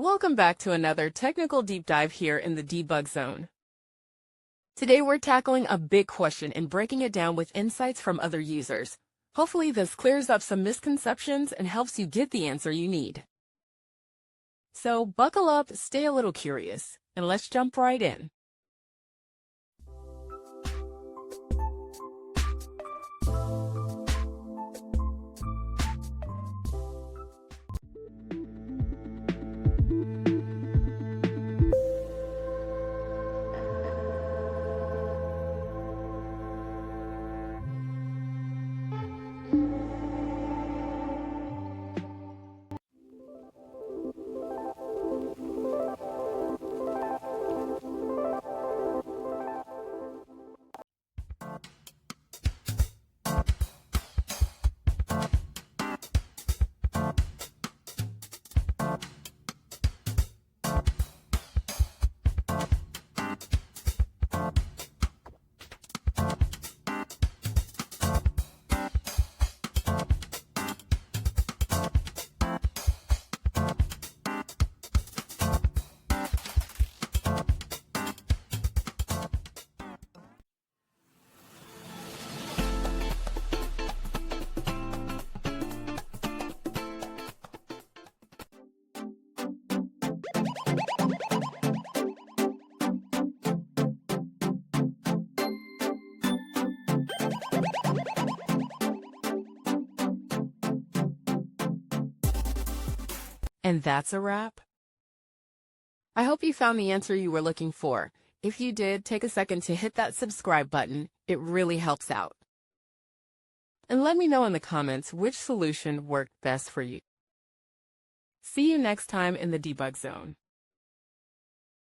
Welcome back to another technical deep dive here in the debug zone. Today we're tackling a big question and breaking it down with insights from other users. Hopefully this clears up some misconceptions and helps you get the answer you need. So buckle up, stay a little curious, and let's jump right in. And that's a wrap. I hope you found the answer you were looking for. If you did, take a second to hit that subscribe button. It really helps out. And let me know in the comments which solution worked best for you. See you next time in the debug zone.